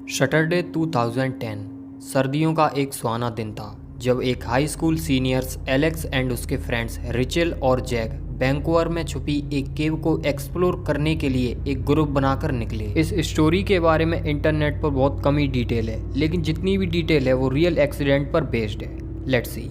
Saturday 2010 सर्दियों का एक सुहाना दिन था जब एक high school seniors Alex and उसके फ्रेंड्स रिचेल और जैक वैंकूवर में छुपी एक केव को एक्सप्लोर करने के लिए एक ग्रुप बनाकर निकले। इस स्टोरी के बारे में इंटरनेट पर बहुत कम ही डिटेल है, लेकिन जितनी भी डिटेल है वो रियल एक्सीडेंट पर बेस्ड है। Let's see.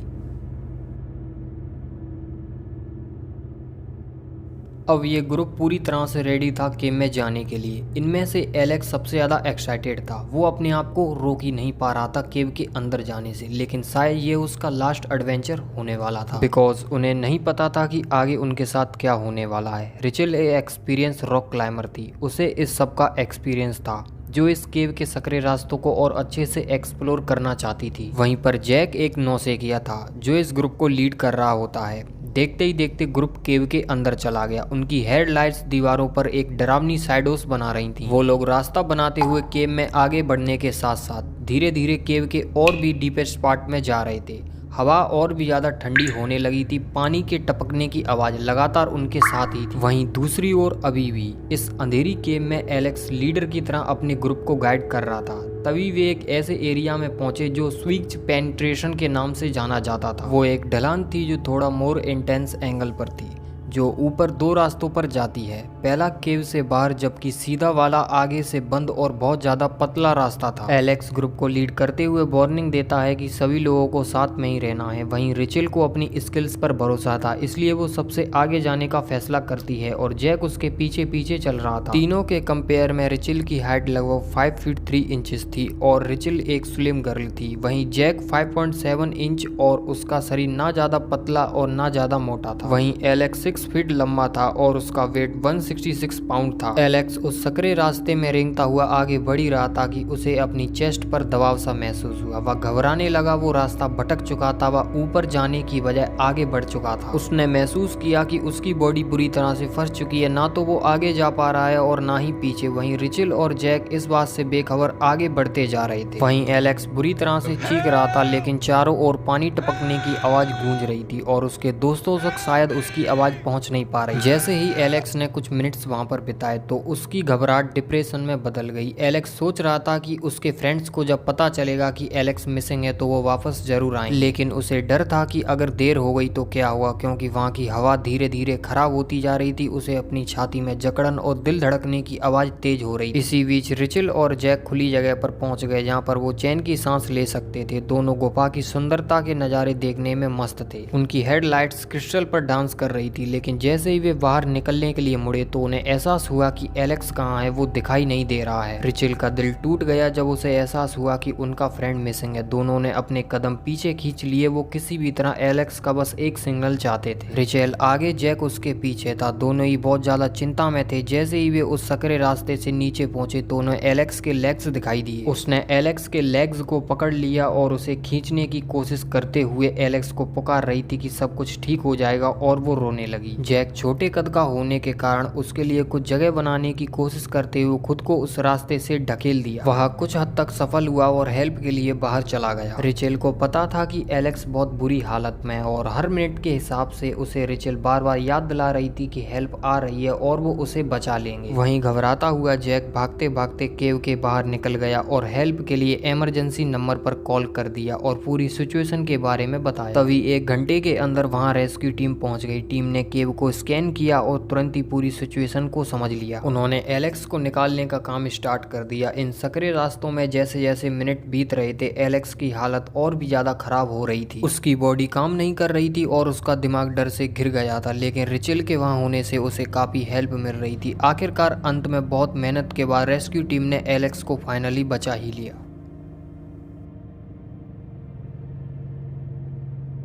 अब ये ग्रुप पूरी तरह से रेडी था केव में जाने के लिए। इनमें से एलेक्स सबसे ज़्यादा एक्साइटेड था। वो अपने आप को रोक ही नहीं पा रहा था केव के अंदर जाने से, लेकिन शायद ये उसका लास्ट एडवेंचर होने वाला था, बिकॉज उन्हें नहीं पता था कि आगे उनके साथ क्या होने वाला है। रिचेल एक एक्सपीरियंस रॉक क्लाइंबर थी, उसे इस सब का एक्सपीरियंस था, जो इस केव के सकरे रास्तों को और अच्छे से एक्सप्लोर करना चाहती थी। वहीं पर जैक एक नौसिखिया था जो इस ग्रुप को लीड कर रहा होता है। देखते ही देखते ग्रुप केव के अंदर चला गया। उनकी हेडलाइट्स दीवारों पर एक डरावनी शैडोज बना रही थी। वो लोग रास्ता बनाते हुए केव में आगे बढ़ने के साथ साथ धीरे धीरे केव के और भी डीपेस्ट पार्ट में जा रहे थे। हवा और भी ज़्यादा ठंडी होने लगी थी। पानी के टपकने की आवाज़ लगातार उनके साथ ही थी। वहीं दूसरी ओर अभी भी इस अंधेरी केव में एलेक्स लीडर की तरह अपने ग्रुप को गाइड कर रहा था। तभी वे एक ऐसे एरिया में पहुंचे जो स्विच पेनिट्रेशन के नाम से जाना जाता था। वो एक ढलान थी जो थोड़ा मोर इंटेंस एंगल पर थी, जो ऊपर दो रास्तों पर जाती है। पहला केव से बाहर, जबकि सीधा वाला आगे से बंद और बहुत ज्यादा पतला रास्ता था। एलेक्स ग्रुप को लीड करते हुए वार्निंग देता है कि सभी लोगों को साथ में ही रहना है। वहीं रिचेल को अपनी स्किल्स पर भरोसा था, इसलिए वो सबसे आगे जाने का फैसला करती है और जैक उसके पीछे पीछे चल रहा था। तीनों के कंपेयर में रिचेल की हाइट लगभग 5 फीट 3 इंचेस थी और रिचेल एक स्लिम गर्ल थी। वहीं जैक 5.7 इंच और उसका शरीर ना ज्यादा पतला और ना ज्यादा मोटा था। वहीं एलेक्स 6 फीट लंबा था और उसका वेट 166 पाउंड था। एलेक्स उस सकरे रास्ते में रेंगता हुआ आगे बढ़ ही रहा था कि उसे अपनी चेस्ट पर दबाव सा महसूस हुआ। वह घबराने लगा। वो रास्ता भटक चुका था। वह ऊपर जाने की बजाय आगे बढ़ चुका था। उसने महसूस किया कि उसकी बॉडी बुरी तरह से फंस चुकी है। ना तो वो आगे जा पा रहा है और ना ही पीछे। वहीं रिचेल और जैक इस बात से बेखबर आगे बढ़ते जा रहे थे। वहीं एलेक्स बुरी तरह से चीख रहा था, लेकिन चारों ओर पानी टपकने की आवाज गूंज रही थी और उसके दोस्तों तक शायद उसकी आवाज पहुंच नहीं पा रही। जैसे ही एलेक्स ने कुछ मिनट्स वहां पर बिताए तो उसकी घबराहट डिप्रेशन में बदल गई। एलेक्स सोच रहा था कि उसके फ्रेंड्स को जब पता चलेगा कि एलेक्स मिसिंग है तो वो वापस जरूर आएंगे, लेकिन उसे डर था कि अगर देर हो गई तो क्या हुआ, क्योंकि वहां की हवा धीरे धीरे खराब होती जा रही थी। उसे अपनी छाती में जकड़न और दिल धड़कने की आवाज तेज हो रही। इसी बीच रिचेल और जैक खुली जगह पर पहुंच गए जहाँ पर वो चैन की सांस ले सकते थे। दोनों गुफा की सुंदरता के नजारे देखने में मस्त थे। उनकी हेडलाइट्स क्रिस्टल पर डांस कर रही थी, लेकिन जैसे ही वे बाहर निकलने के लिए मुड़े तो उन्हें एहसास हुआ कि एलेक्स कहाँ है। वो दिखाई नहीं दे रहा है। रिचेल का दिल टूट गया जब उसे एहसास हुआ कि उनका फ्रेंड मिसिंग है। दोनों ने अपने कदम पीछे खींच लिए। वो किसी भी तरह एलेक्स का बस एक सिग्नल चाहते थे। रिचेल आगे, जैक उसके पीछे था। दोनों ही बहुत ज्यादा चिंता में थे। जैसे ही वे उस सकरे रास्ते से नीचे पहुंचे तो उन्हें एलेक्स के लेग्स दिखाई दिए। उसने एलेक्स के लेग्स को पकड़ लिया और उसे खींचने की कोशिश करते हुए एलेक्स को पुकार रही थी कि सब कुछ ठीक हो जाएगा, और वो रोने लगी। जैक छोटे कद का होने के कारण उसके लिए कुछ जगह बनाने की कोशिश करते हुए खुद को उस रास्ते से ढकेल दिया। वह कुछ हद तक सफल हुआ और हेल्प के लिए बाहर चला गया। रिचेल को पता था कि एलेक्स बहुत बुरी हालत में है और हर मिनट के हिसाब से उसे रिचेल बार बार याद दिला रही थी कि हेल्प आ रही है और वो उसे बचा लेंगे। वहीं घबराता हुआ जैक भागते भागते केव के बाहर निकल गया और हेल्प के लिए इमरजेंसी नंबर पर कॉल कर दिया और पूरी सिचुएशन के बारे में बताया। तभी 1 घंटे के अंदर वहां रेस्क्यू टीम पहुंच गई। टीम ने केव को स्कैन किया और तुरंत ही पूरी सिचुएशन को समझ लिया। उन्होंने एलेक्स को निकालने का काम स्टार्ट कर दिया। इन सकरे रास्तों में जैसे जैसे मिनट बीत रहे थे एलेक्स की हालत और भी ज्यादा खराब हो रही थी। उसकी बॉडी काम नहीं कर रही थी और उसका दिमाग डर से घिर गया था, लेकिन रिचेल के वहां होने से उसे काफी हेल्प मिल रही थी। आखिरकार अंत में बहुत मेहनत के बाद रेस्क्यू टीम ने एलेक्स को फाइनली बचा ही लिया।